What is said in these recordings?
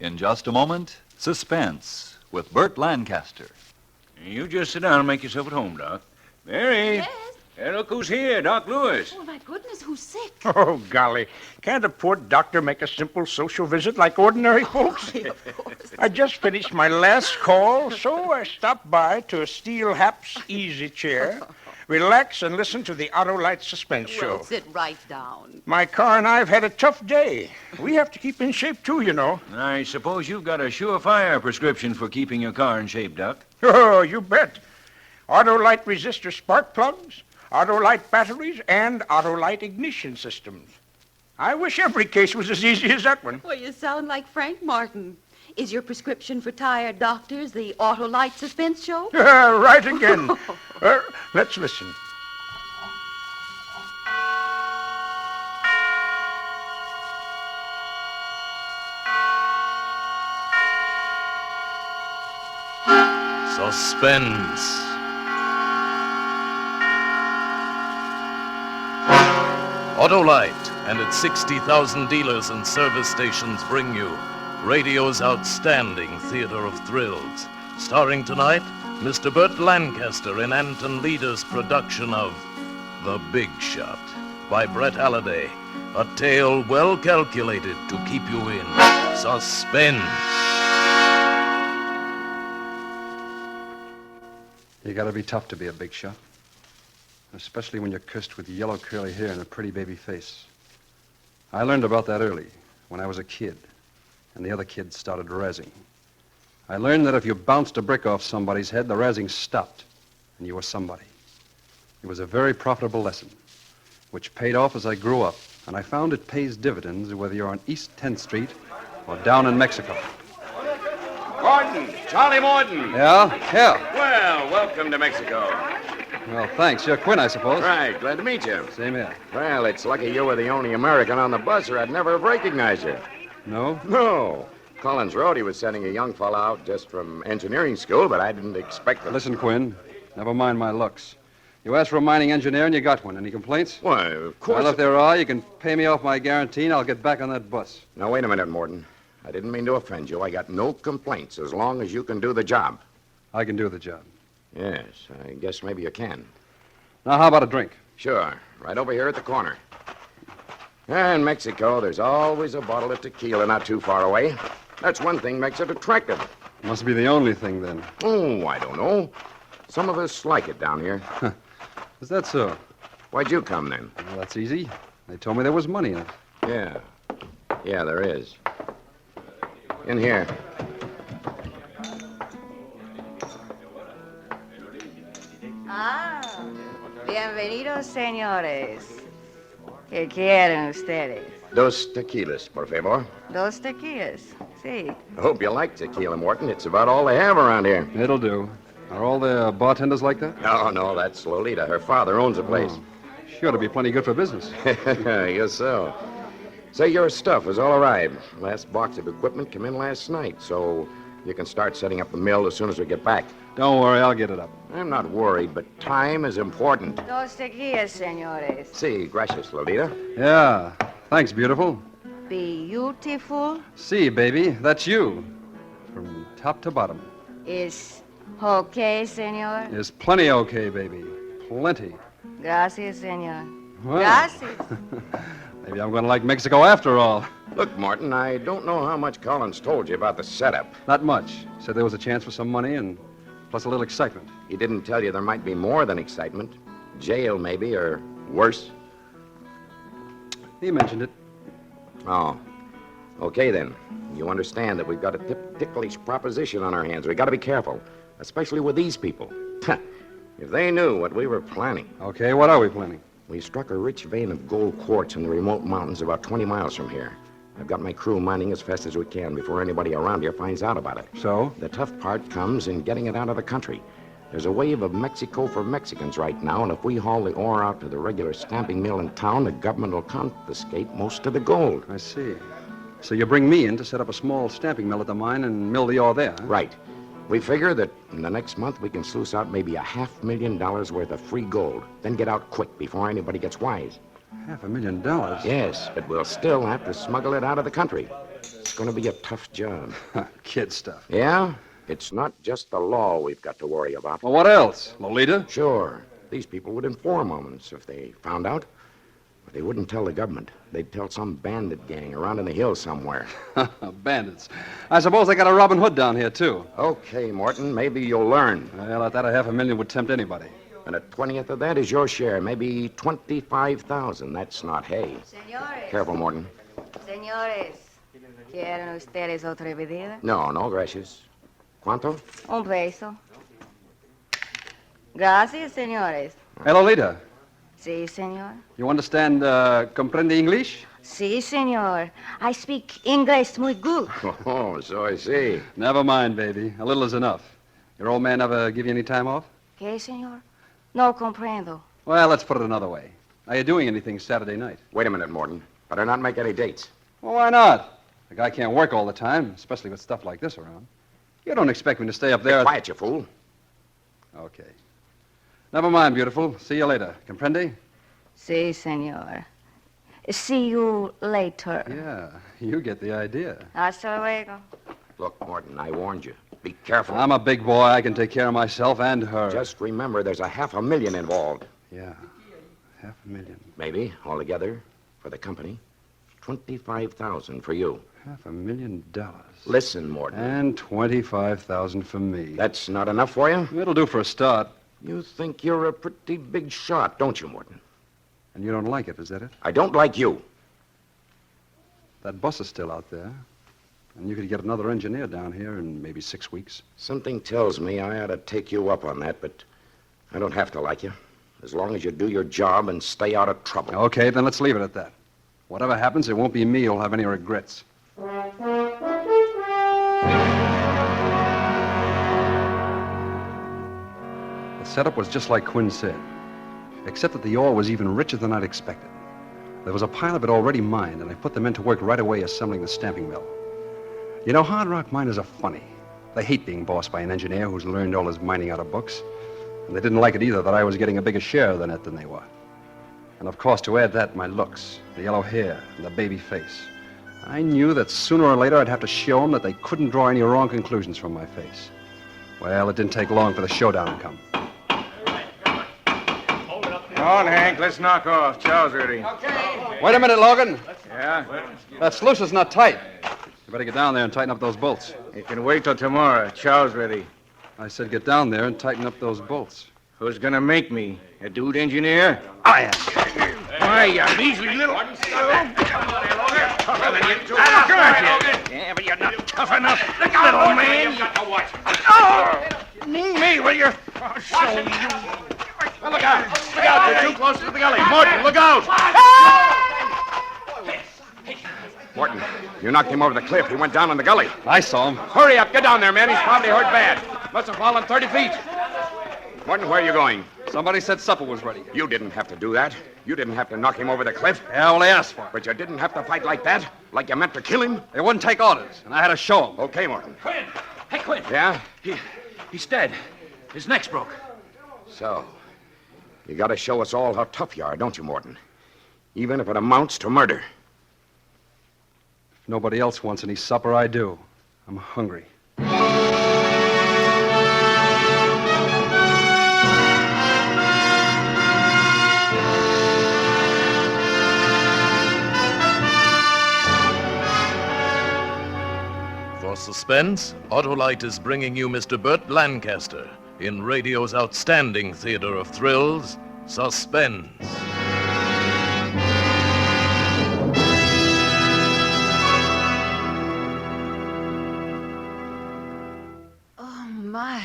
In just a moment, Suspense with Burt Lancaster. You just sit down and make yourself at home, Doc. Mary. Yes? Hey, look who's here, Doc Lewis. Oh, my goodness, who's sick? Oh, golly. Can't a poor doctor make a simple social visit like ordinary folks? Of course. I just finished my last call, so I stopped by to a Steel Haps easy chair, relax, and listen to the Autolite Suspense show. Well, sit right down. My car and I have had a tough day. We have to keep in shape, too, you know. I suppose you've got a surefire prescription for keeping your car in shape, Doc. Oh, you bet. Autolite resistor spark plugs, Autolite batteries, and Autolite ignition systems. I wish every case was as easy as that one. Well, you sound like Frank Martin. Is your prescription for tired doctors the Autolite Suspense show? Right again. Let's listen. Suspense. Autolite and its 60,000 dealers and service stations bring you radio's outstanding theater of thrills. Starring tonight, Mr. Burt Lancaster in Anton Leader's production of The Big Shot by Brett Halliday. A tale well calculated to keep you in suspense. You gotta be tough to be a big shot. Especially when you're cursed with yellow curly hair and a pretty baby face. I learned about that early, when I was a kid, and the other kids started razzing. I learned that if you bounced a brick off somebody's head, the razzing stopped, and you were somebody. It was a very profitable lesson, which paid off as I grew up, and I found it pays dividends whether you're on East 10th Street or down in Mexico. Morton! Charlie Morton! Yeah? Well, welcome to Mexico. Well, thanks. You're Quinn, I suppose. Right, glad to meet you. Same here. Well, it's lucky you were the only American on the bus, or I'd never have recognized you. No? No. Collins wrote he was sending a young fellow out just from engineering school, but I didn't expect them. Listen, Quinn, never mind my looks. You asked for a mining engineer and you got one. Any complaints? Why, of course. Well, if there are, you can pay me off my guarantee and I'll get back on that bus. Now, wait a minute, Morton. I didn't mean to offend you. I got no complaints as long as you can do the job. I can do the job. Yes, I guess maybe you can. Now, how about a drink? Sure. Right over here at the corner. In Mexico, there's always a bottle of tequila not too far away. That's one thing makes it attractive. Must be the only thing, then. Oh, I don't know. Some of us like it down here. Is that so? Why'd you come, then? Well, that's easy. They told me there was money in it. Yeah. Yeah, there is. In here. Bienvenidos, señores. ¿Qué quieren ustedes? Dos tequilas, por favor. Dos tequilas. Sí. I hope you like tequila, Morton. It's about all they have around here. It'll do. Are all the bartenders like that? No, that's Lolita. Her father owns the place. She ought to be plenty good for business. Yes, so. Say, your stuff has all arrived. Last box of equipment came in last night, so you can start setting up the mill as soon as we get back. Don't worry, I'll get it up. I'm not worried, but time is important. Dos tequilas, señores. Sí, gracias, Lolita. Yeah. Thanks, beautiful. Beautiful See, baby, that's you. From top to bottom. is okay, señor. Is plenty okay, baby. Plenty. Gracias, señor. Well, Gracias. maybe I'm going to like Mexico after all. Look, Martin, I don't know how much Collins told you about the setup. Not much. Said there was a chance for some money and plus a little excitement. He didn't tell you there might be more than excitement. Jail, maybe, or worse. He mentioned it. Oh. Okay, then. You understand that we've got a ticklish proposition on our hands. We've got to be careful, especially with these people. If they knew what we were planning. Okay, what are we planning? We struck a rich vein of gold quartz in the remote mountains about 20 miles from here. I've got my crew mining as fast as we can before anybody around here finds out about it. So? The tough part comes in getting it out of the country. There's a wave of Mexico for Mexicans right now, and if we haul the ore out to the regular stamping mill in town, the government will confiscate most of the gold. I see. So you bring me in to set up a small stamping mill at the mine and mill the ore there, huh? Right. We figure that in the next month we can sluice out maybe $500,000 worth of free gold, then get out quick before anybody gets wise. $500,000? Yes, but we'll still have to smuggle it out of the country. It's going to be a tough job. Kid stuff. Yeah? It's not just the law we've got to worry about. Well, what else? Lolita? Sure. These people would inform on us if they found out. But they wouldn't tell the government. They'd tell some bandit gang around in the hills somewhere. Bandits. I suppose they got a Robin Hood down here, too. Okay, Morton, maybe you'll learn. Well, at that, $500,000 would tempt anybody. And a 20th of that is your share, maybe 25,000. That's not hay. Señores. Careful, Morton. Señores. ¿Quieren ustedes otra bebida? No, gracias. ¿Cuánto? Un peso. Gracias, señores. Hey, Lolita, Sí, señor. you understand, comprende English? Sí, señor. I speak English muy good. Oh, so I see. Never mind, baby. A little is enough. Your old man ever give you any time off? ¿Qué, señor? No comprendo. Well, let's put it another way. Are you doing anything Saturday night? Wait a minute, Morton. Better not make any dates. Well, why not? The guy can't work all the time, especially with stuff like this around. You don't expect me to stay up there... Be quiet, you fool. Okay. Never mind, beautiful. See you later. Comprende? Sí, señor. See you later. Yeah, you get the idea. Hasta luego. Look, Morton, I warned you. Be careful. I'm a big boy. I can take care of myself and her. Just remember there's $500,000 involved. Yeah, $500,000. Maybe, altogether, for the company. 25,000 for you. $500,000. Listen, Morton. And 25,000 for me. That's not enough for you? It'll do for a start. You think you're a pretty big shot, don't you, Morton? And you don't like it, is that it? I don't like you. That bus is still out there. And you could get another engineer down here in maybe 6 weeks. Something tells me I ought to take you up on that, but I don't have to like you. As long as you do your job and stay out of trouble. Okay, then let's leave it at that. Whatever happens, it won't be me who'll have any regrets. The setup was just like Quinn said, except that the ore was even richer than I'd expected. There was a pile of it already mined, and I put the men to work right away assembling the stamping mill. You know, hard rock miners are funny. They hate being bossed by an engineer who's learned all his mining out of books. And they didn't like it either that I was getting a bigger share of the net than they were. And of course, to add that, my looks, the yellow hair, and the baby face. I knew that sooner or later I'd have to show them that they couldn't draw any wrong conclusions from my face. Well, it didn't take long for the showdown to come. Come on, Hank, let's knock off. Chow's ready. Wait a minute, Logan. Yeah? That sluice is not tight. You better get down there and tighten up those bolts. You can wait till tomorrow. Chow's ready. I said get down there and tighten up those bolts. Who's gonna make me? A dude engineer? I am. Why, you measly little... Tougher than you two. Yeah, but you're not tough enough, little man. Knee me, will you? I'll show you. Well, look out. Look out. You're too close to the gully. Morton, look out. Morton, you knocked him over the cliff. He went down in the gully. I saw him. Hurry up. Get down there, man. He's probably hurt bad. Must have fallen 30 feet. Morton, where are you going? Somebody said supper was ready. You didn't have to do that. You didn't have to knock him over the cliff. Yeah, well, they asked for it. But you didn't have to fight like that? Like you meant to kill him? They wouldn't take orders, and I had to show them. Okay, Morton. Quinn. Hey, Quinn. Yeah? He's dead. His neck's broke. So, you gotta show us all how tough you are, don't you, Morton? Even if it amounts to murder. If nobody else wants any supper, I do. I'm hungry. For Suspense, Autolite is bringing you Mr. Burt Lancaster in radio's outstanding theater of thrills, Suspense. Oh, my.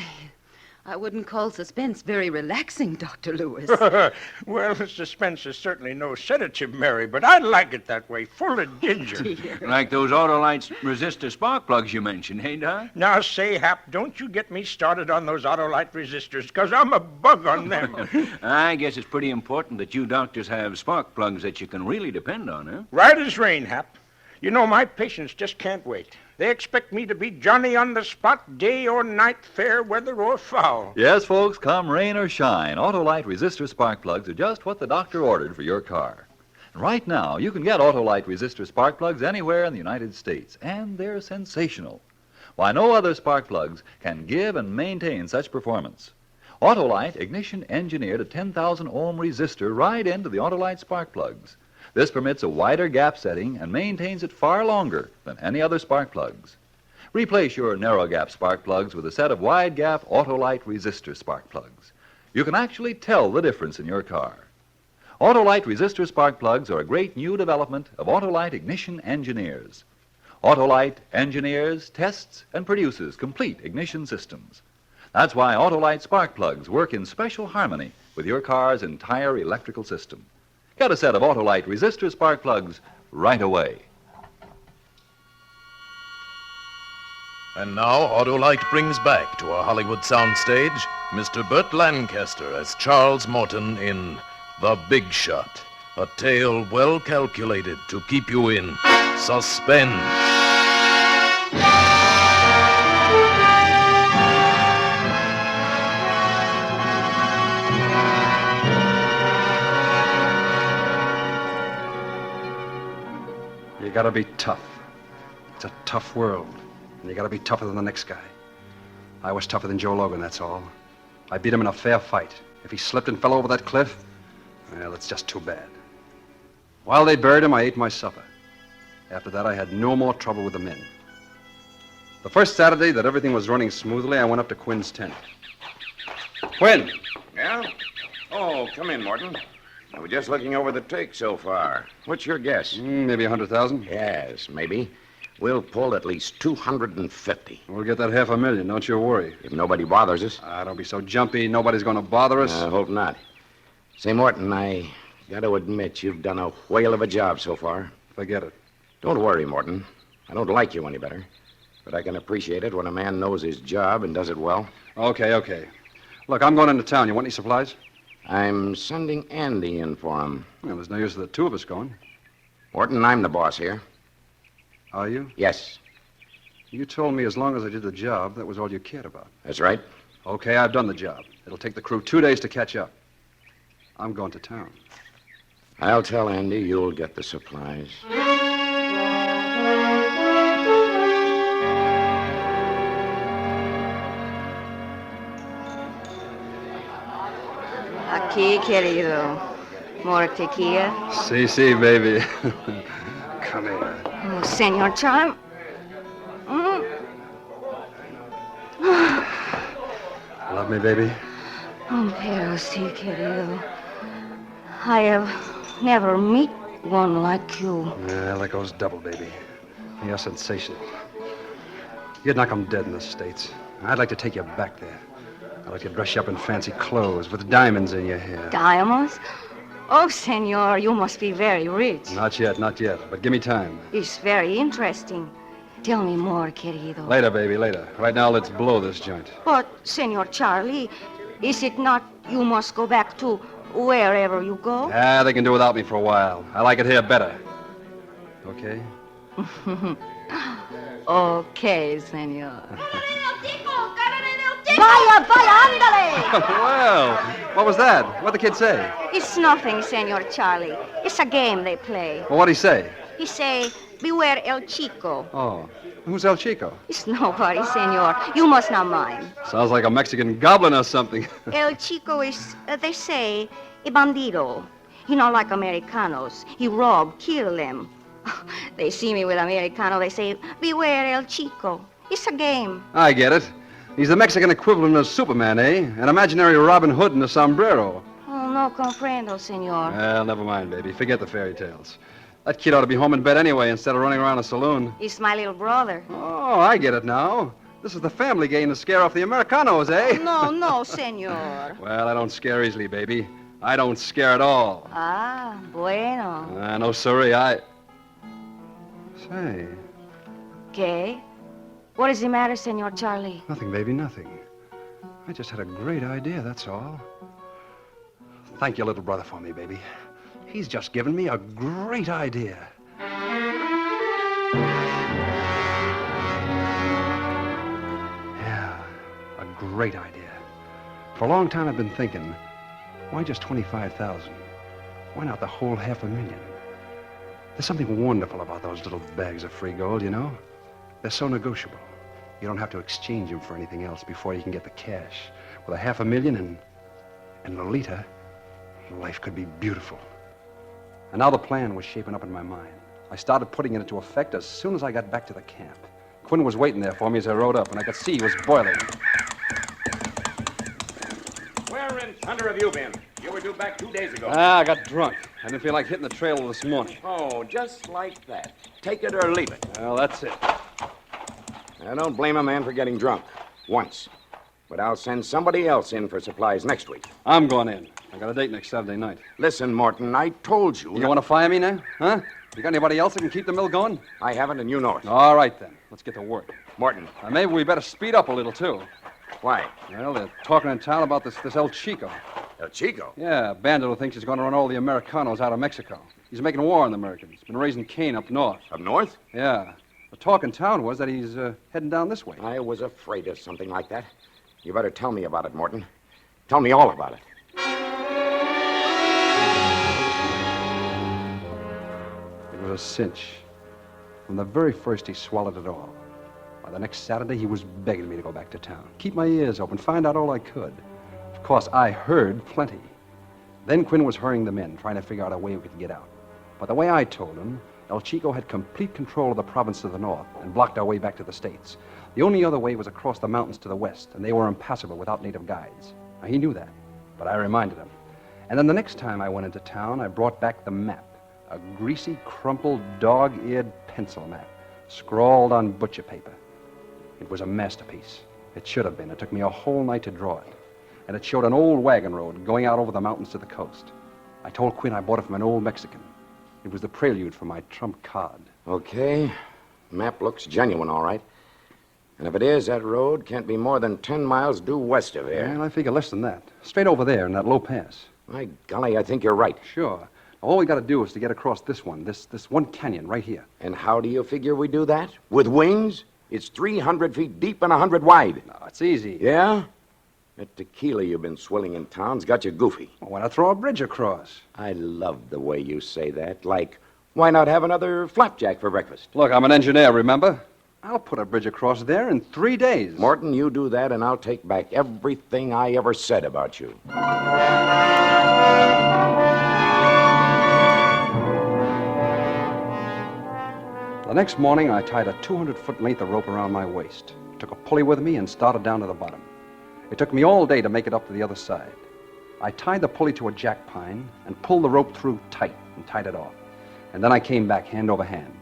I wouldn't call Suspense very relaxing, Dr. Lewis. Well, Suspense is certainly no sedative, Mary, but I like it that way, full of ginger. Like those Autolite resistor spark plugs you mentioned, hey, Doc? Now, say, Hap, don't you get me started on those Autolite resistors, because I'm a bug on them. I guess it's pretty important that you doctors have spark plugs that you can really depend on, huh? Right as rain, Hap. You know, my patients just can't wait. They expect me to be Johnny on the spot, day or night, fair weather or foul. Yes, folks, come rain or shine, Autolite resistor spark plugs are just what the doctor ordered for your car. Right now, you can get Autolite resistor spark plugs anywhere in the United States, and they're sensational. Why, no other spark plugs can give and maintain such performance. Autolite ignition engineered a 10,000 ohm resistor right into the Autolite spark plugs. This permits a wider gap setting and maintains it far longer than any other spark plugs. Replace your narrow gap spark plugs with a set of wide gap Autolite resistor spark plugs. You can actually tell the difference in your car. Autolite resistor spark plugs are a great new development of Autolite ignition engineers. Autolite engineers, tests, and produces complete ignition systems. That's why Autolite spark plugs work in special harmony with your car's entire electrical system. Get a set of Autolite resistor spark plugs right away. And now, Autolite brings back to our Hollywood soundstage Mr. Burt Lancaster as Charles Morton in The Big Shot, a tale well calculated to keep you in suspense. You gotta be tough. It's a tough world. And you gotta be tougher than the next guy. I was tougher than Joe Logan, that's all. I beat him in a fair fight. If he slipped and fell over that cliff, well, it's just too bad. While they buried him, I ate my supper. After that, I had no more trouble with the men. The first Saturday that everything was running smoothly, I went up to Quinn's tent. Quinn! Yeah? Oh, come in, Morton. I was just looking over the take so far. What's your guess? Maybe 100,000. Yes, maybe. We'll pull at least 250. We'll get that $500,000, don't you worry. If nobody bothers us. Don't be so jumpy. Nobody's going to bother us. I hope not. Say, Morton, I got to admit you've done a whale of a job so far. Forget it. Don't worry, Morton. I don't like you any better. But I can appreciate it when a man knows his job and does it well. Okay. Look, I'm going into town. You want any supplies? I'm sending Andy in for him. Well, there's no use of the two of us going. Morton, I'm the boss here. Are you? Yes, You told me as long as I did the job, that was all you cared about. that's right. Okay, I've done the job. It'll take the crew 2 days to catch up. I'm going to town. I'll tell Andy you'll get the supplies. Aquí, querido. More tequila? See, baby. Come here. Oh, Senor Charm. Love me, baby? Oh, pero sí, querido. I have never met one like you. Yeah, that goes double, baby. You're sensational. You'd knock 'em dead in the States. I'd like to take you back there. I'd like to dress you up in fancy clothes with diamonds in your hair. Diamonds? Oh, senor, you must be very rich. Not yet. But give me time. It's very interesting. Tell me more, querido. Later, baby, later. Right now, let's blow this joint. But, Senor Charlie, is it not you must go back to wherever you go? They can do without me for a while. I like it here better. Okay? Okay, senor. Vaya, ándale! Well, what was that? What'd the kid say? It's nothing, Senor Charlie. It's a game they play. Well, what'd he say? He say, beware El Chico. Oh, who's El Chico? It's nobody, senor. You must not mind. Sounds like a Mexican goblin or something. El Chico is, they say, a bandido. He not like Americanos. He rob, kill them. They see me with Americano, they say, beware El Chico. It's a game. I get it. He's the Mexican equivalent of Superman, eh? An imaginary Robin Hood in a sombrero. Oh, no comprendo, senor. Well, never mind, baby. Forget the fairy tales. That kid ought to be home in bed anyway instead of running around a saloon. He's my little brother. Oh, I get it now. This is the family game to scare off the Americanos, eh? No, senor. Well, I don't scare easily, baby. I don't scare at all. Ah, bueno. No, sorry, Say, ¿Qué? What is the matter, Senor Charlie? nothing, baby, nothing. I just had a great idea, that's all. Thank your little brother for me, baby. He's just given me a great idea. Yeah, a great idea. For a long time I've been thinking, why just 25,000? Why not the whole $500,000? There's something wonderful about those little bags of free gold, you know? They're so negotiable. You don't have to exchange them for anything else before you can get the cash. With $500,000 and Lolita, life could be beautiful. And now the plan was shaping up in my mind. I started putting it into effect as soon as I got back to the camp. Quinn was waiting there for me as I rode up, and I could see he was boiling. Where in thunder have you been? You were due back 2 days ago. I got drunk. I didn't feel like hitting the trail this morning. Oh, just like that. Take it or leave it. Well, that's it. I don't blame a man for getting drunk. Once. But I'll send somebody else in for supplies next week. I'm going in. I got a date next Saturday night. Listen, Morton, I told you. You want to fire me now? Huh? You got anybody else that can keep the mill going? I haven't, and you know it. All right, then. Let's get to work. Morton. Maybe we better speed up a little, too. Why? Well, they're talking in town about this El Chico. El Chico? Yeah, a bandit who thinks he's going to run all the Americanos out of Mexico. He's making war on the Americans. Been raising Cain up north. Up north? Yeah. The talk in town was that he's heading down this way. I was afraid of something like that. You better tell me about it, Morton. Tell me all about it. It was a cinch. From the very first, he swallowed it all. By the next Saturday, he was begging me to go back to town. Keep my ears open, find out all I could. Of course, I heard plenty. Then Quinn was hurrying the men, trying to figure out a way we could get out. But the way I told him, El Chico had complete control of the province to the north and blocked our way back to the States. The only other way was across the mountains to the west, and they were impassable without native guides. Now, he knew that, but I reminded him. And then the next time I went into town, I brought back the map. A greasy, crumpled, dog-eared pencil map, scrawled on butcher paper. It was a masterpiece. It should have been. It took me a whole night to draw it. And it showed an old wagon road going out over the mountains to the coast. I told Quinn I bought it from an old Mexican. It was the prelude for my trump card. Okay. Map looks genuine, all right. And if it is, that road can't be more than 10 miles due west of here. Well, I figure less than that. Straight over there in that low pass. My golly, I think you're right. Sure. All we got to do is to get across this one one canyon right here. And how do you figure we do that? With wings? It's 300 feet deep and 100 wide. No, it's easy. Yeah? That tequila you've been swilling in town's got you goofy. Well, why not throw a bridge across? I love the way you say that. Like, why not have another flapjack for breakfast? Look, I'm an engineer, remember? I'll put a bridge across there in 3 days. Morton, you do that, and I'll take back everything I ever said about you. The next morning, I tied a 200-foot length of rope around my waist, took a pulley with me, and started down to the bottom. It took me all day to make it up to the other side. I tied the pulley to a jack pine and pulled the rope through tight and tied it off. And then I came back hand over hand.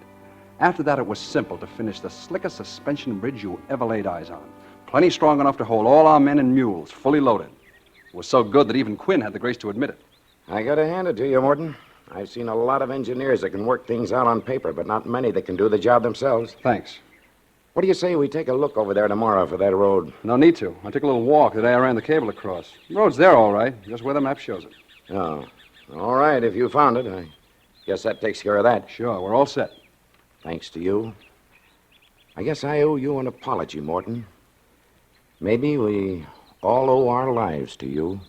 After that, it was simple to finish the slickest suspension bridge you ever laid eyes on. Plenty strong enough to hold all our men and mules, fully loaded. It was so good that even Quinn had the grace to admit it. I gotta hand it to you, Morton. I've seen a lot of engineers that can work things out on paper, but not many that can do the job themselves. Thanks. What do you say we take a look over there tomorrow for that road? No need to. I took a little walk the day I ran the cable across. The road's there, all right, just where the map shows it. Oh, all right, if you found it. I guess that takes care of that. Sure, we're all set. Thanks to you. I guess I owe you an apology, Morton. Maybe we all owe our lives to you.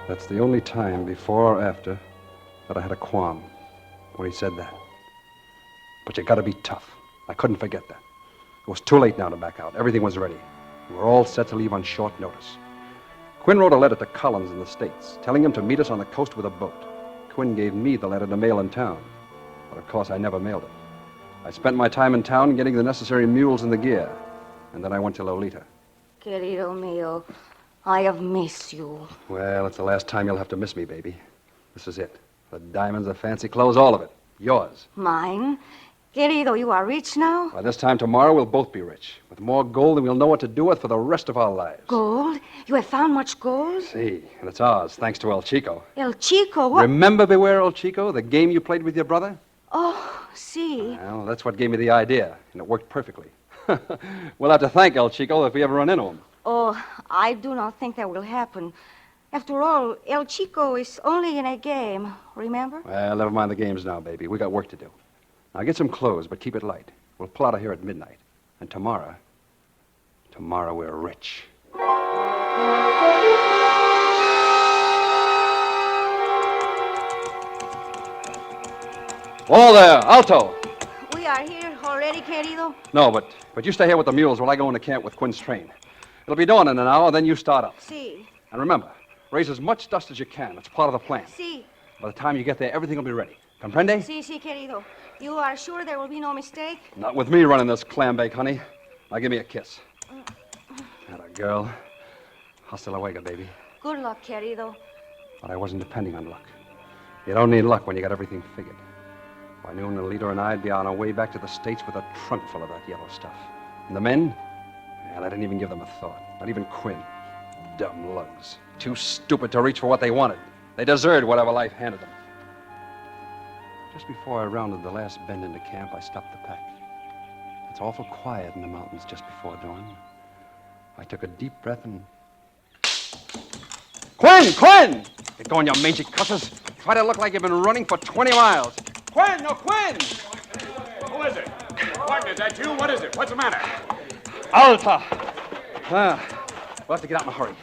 That's the only time, before or after, that I had a qualm when he said that. But you gotta be tough. I couldn't forget that. It was too late now to back out. Everything was ready. We were all set to leave on short notice. Quinn wrote a letter to Collins in the States, telling him to meet us on the coast with a boat. Quinn gave me the letter to mail in town. But of course, I never mailed it. I spent my time in town getting the necessary mules and the gear. And then I went to Lolita. Querido mío, I have missed you. Well, it's the last time you'll have to miss me, baby. This is it. The diamonds, the fancy clothes, all of it. Yours. Mine? Querido, you are rich now? By this time tomorrow, we'll both be rich. With more gold than we'll know what to do with for the rest of our lives. Gold? You have found much gold? See, and it's ours, thanks to El Chico. El Chico, what? Remember Beware El Chico, the game you played with your brother? Oh, see. Well, that's what gave me the idea, and it worked perfectly. We'll have to thank El Chico if we ever run into him. Oh, I do not think that will happen. After all, El Chico is only in a game, remember? Well, never mind the games now, baby. We got work to do. Now, get some clothes, but keep it light. We'll pull out of here at midnight. And tomorrow we're rich. Whoa there, alto. We are here already, querido. No, but you stay here with the mules while I go into camp with Quinn's train. It'll be dawn in an hour, then you start up. Si. And remember, raise as much dust as you can. It's part of the plan. Si. By the time you get there, everything will be ready. Comprende? Si, querido. You are sure there will be no mistake? Not with me running this clam bake, honey. Now give me a kiss. Atta girl. Hasta luego, baby. Good luck, querido. But I wasn't depending on luck. You don't need luck when you got everything figured. By noon, the leader and I'd be on our way back to the States with a trunk full of that yellow stuff. And the men? Well, I didn't even give them a thought. Not even Quinn. Dumb lugs. Too stupid to reach for what they wanted. They deserved whatever life handed them. Just before I rounded the last bend into camp, I stopped the pack. It's awful quiet in the mountains just before dawn. I took a deep breath and... Quinn! Get going, you mangy cusses. Try to look like you've been running for 20 miles. Quinn! Who is it? Martin, is that you? What is it? What's the matter? Alta! We'll have to get out in a hurry.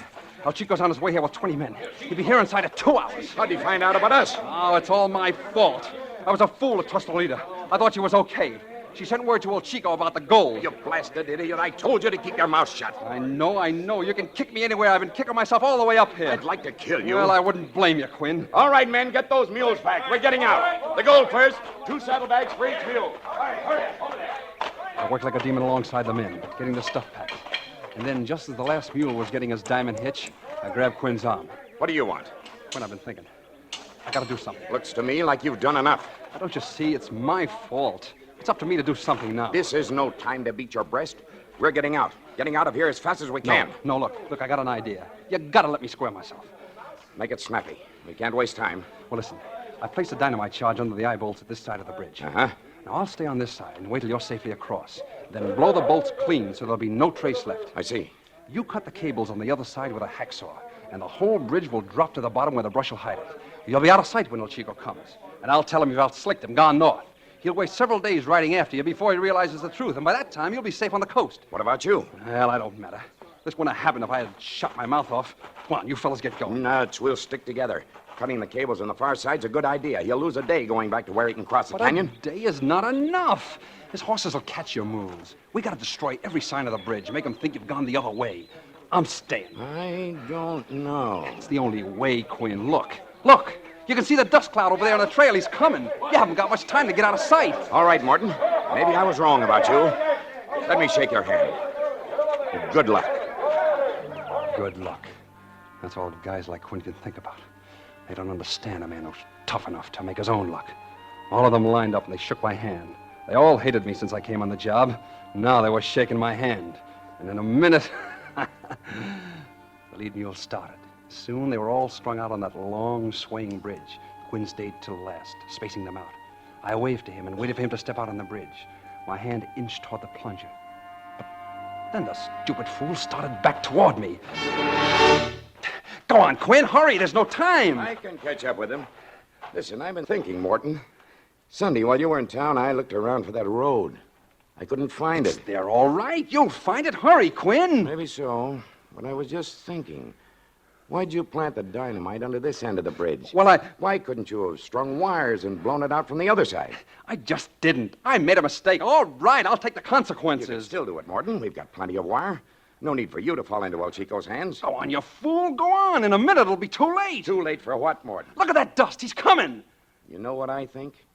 El Chico's on his way here with 20 men. He'll be here inside of 2 hours. How'd he find out about us? Oh, it's all my fault. I was a fool to trust Lolita. I thought she was okay. She sent word to El Chico about the gold. You blasted idiot. I told you to keep your mouth shut. I know. You can kick me anywhere. I've been kicking myself all the way up here. I'd like to kill you. Well, I wouldn't blame you, Quinn. All right, men, get those mules back. We're getting out. The gold first. 2 saddlebags for each mule. All right, hurry. Over there. I worked like a demon alongside the men, getting the stuff packed. And then, just as the last mule was getting his diamond hitch, I grabbed Quinn's arm. What do you want? Quinn, I've been thinking. I gotta do something. Looks to me like you've done enough. Why don't you see? It's my fault. It's up to me to do something now. This is no time to beat your breast. We're getting out. Getting out of here as fast as we can. No, look, I got an idea. You gotta let me square myself. Make it snappy. We can't waste time. Well, listen, I placed a dynamite charge under the eye bolts at this side of the bridge. Uh-huh. Now, I'll stay on this side and wait till you're safely across. Then blow the bolts clean so there'll be no trace left. I see. You cut the cables on the other side with a hacksaw, and the whole bridge will drop to the bottom where the brush will hide it. You'll be out of sight when El Chico comes, and I'll tell him you've outslicked him, gone north. He'll waste several days riding after you before he realizes the truth, and by that time, you'll be safe on the coast. What about you? Well, I don't matter. This wouldn't have happened if I had shut my mouth off. Come on, you fellas get going. Nuts. We'll stick together. Cutting the cables on the far side's a good idea. He'll lose a day going back to where he can cross the canyon. A day is not enough. His horses will catch your moves. We gotta destroy every sign of the bridge, make them think you've gone the other way. I'm staying. I don't know. It's the only way, Quinn. Look. You can see the dust cloud over there on the trail. He's coming. You haven't got much time to get out of sight. All right, Morton. Maybe I was wrong about you. Let me shake your hand. Good luck. Good luck. That's all guys like Quinn can think about. They don't understand a man who's tough enough to make his own luck. All of them lined up and they shook my hand. They all hated me since I came on the job. Now they were shaking my hand. And in a minute, the lead mule started. Soon they were all strung out on that long, swaying bridge. Quinn stayed till last, spacing them out. I waved to him and waited for him to step out on the bridge. My hand inched toward the plunger. But then the stupid fool started back toward me. Go on, Quinn, hurry, there's no time. I can catch up with him. Listen, I've been thinking, Morton. Sunday, while you were in town, I looked around for that road. I couldn't find it. They're all right. You'll find it. Hurry, Quinn. Maybe so, but I was just thinking. Why'd you plant the dynamite under this end of the bridge? Well, Why couldn't you have strung wires and blown it out from the other side? I just didn't. I made a mistake. All right, I'll take the You consequences. can still do it, Morton. We've got plenty of wire. No need for you to fall into El Chico's hands. Go on, you fool. Go on. In a minute, it'll be too late. Too late for what, Morton? Look at that dust. He's coming. You know what I think?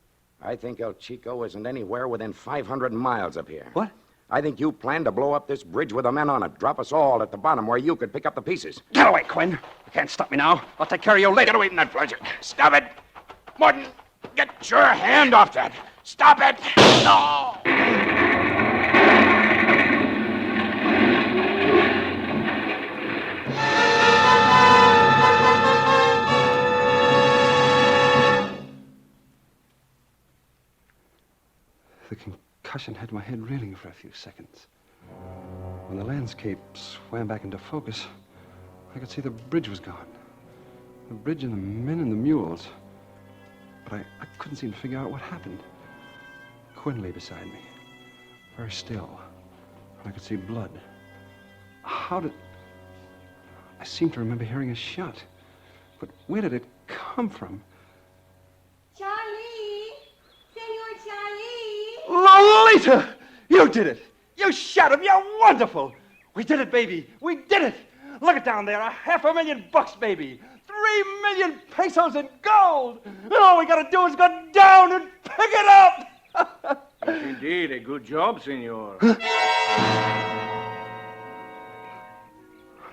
I think El Chico isn't anywhere within 500 miles of here. What? I think you planned to blow up this bridge with the men on it. Drop us all at the bottom where you could pick up the pieces. Get away, Quinn. You can't stop me now. I'll take care of you later. Get away from that plunger. Stop it. Morton, get your hand off that. Stop it. No! The concussion had my head reeling for a few seconds. When the landscape swam back into focus, I could see the bridge was gone. The bridge and the men and the mules. But I couldn't seem to figure out what happened. Quinn lay beside me, very still. I could see blood. How did... I seem to remember hearing a shot. But where did it come from? Charlie! Say, Anita! You did it! You shot him! You're wonderful! We did it, baby! We did it! Look it down there, $500,000, baby! 3 million pesos in gold! And all we gotta do is go down and pick it up! Yes, indeed. A good job, senor. I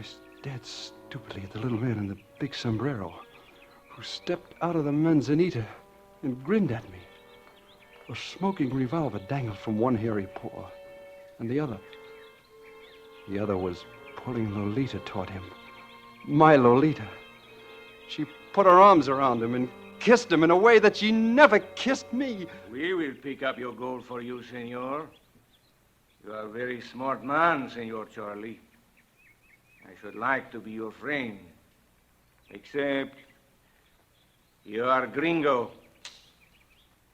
stared stupidly at the little man in the big sombrero, who stepped out of the manzanita and grinned at me. A smoking revolver dangled from one hairy paw, and the other was pulling Lolita toward him. My Lolita. She put her arms around him and kissed him in a way that she never kissed me. We will pick up your gold for you, senor. You are a very smart man, Senor Charlie. I should like to be your friend. Except you are gringo.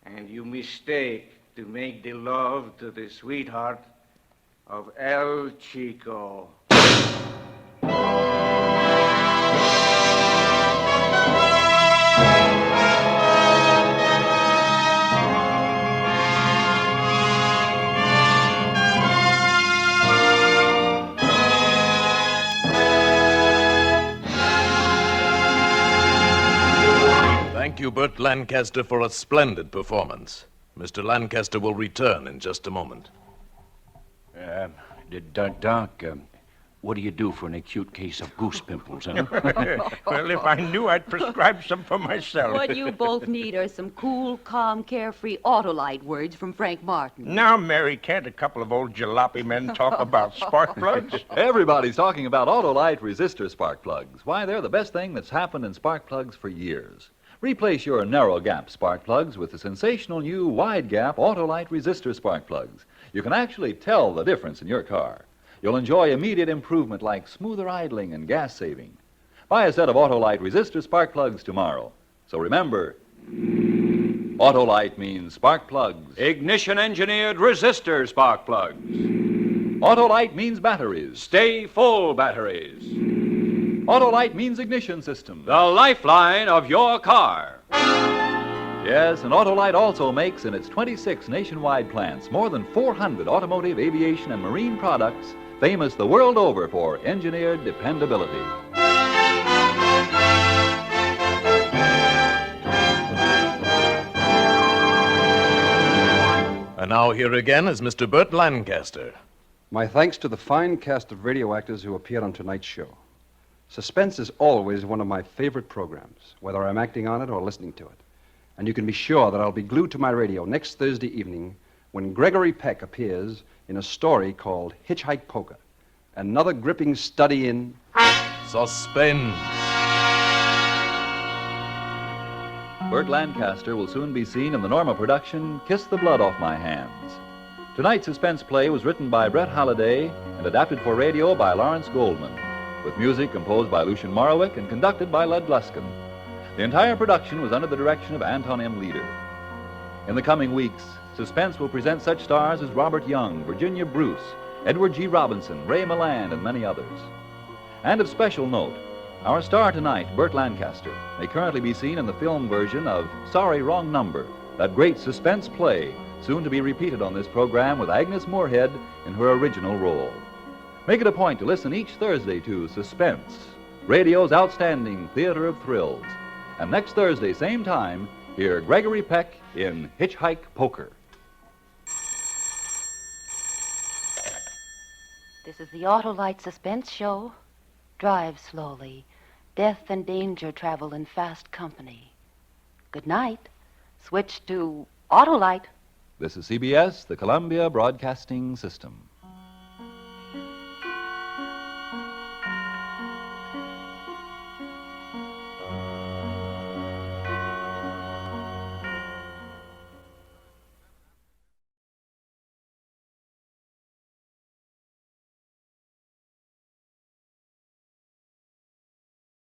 And you mistake to make the love to the sweetheart of El Chico. Thank you, Burt Lancaster, for a splendid performance. Mr. Lancaster will return in just a moment. Doc, what do you do for an acute case of goose pimples, huh? Well, if I knew, I'd prescribe some for myself. What you both need are some cool, calm, carefree Autolite words from Frank Martin. Now, Mary, can't a couple of old jalopy men talk about spark plugs? Everybody's talking about Autolite resistor spark plugs. Why, they're the best thing that's happened in spark plugs for years. Replace your narrow gap spark plugs with the sensational new wide gap Autolite resistor spark plugs. You can actually tell the difference in your car. You'll enjoy immediate improvement like smoother idling and gas saving. Buy a set of Autolite resistor spark plugs tomorrow. So remember, Autolite means spark plugs. Ignition-engineered resistor spark plugs. Autolite means batteries. Stay full batteries. Autolite means ignition system. The lifeline of your car. Yes, and Autolite also makes in its 26 nationwide plants more than 400 automotive, aviation, and marine products famous the world over for engineered dependability. And now here again is Mr. Burt Lancaster. My thanks to the fine cast of radio actors who appeared on tonight's show. Suspense is always one of my favorite programs, whether I'm acting on it or listening to it. And you can be sure that I'll be glued to my radio next Thursday evening when Gregory Peck appears in a story called Hitchhike Poker, another gripping study in Suspense. Burt Lancaster will soon be seen in the Norma production Kiss the Blood Off My Hands. Tonight's suspense play was written by Brett Halliday and adapted for radio by Lawrence Goldman, with music composed by Lucien Morawick and conducted by Lud Gluskin. The entire production was under the direction of Anton M. Leader. In the coming weeks, Suspense will present such stars as Robert Young, Virginia Bruce, Edward G. Robinson, Ray Milland, and many others. And of special note, our star tonight, Burt Lancaster, may currently be seen in the film version of Sorry, Wrong Number, that great suspense play, soon to be repeated on this program with Agnes Moorehead in her original role. Make it a point to listen each Thursday to Suspense, radio's outstanding theater of thrills. And next Thursday, same time, hear Gregory Peck in Hitchhike Poker. This is the Autolite Suspense Show. Drive slowly. Death and danger travel in fast company. Good night. Switch to Autolite. This is CBS, the Columbia Broadcasting System.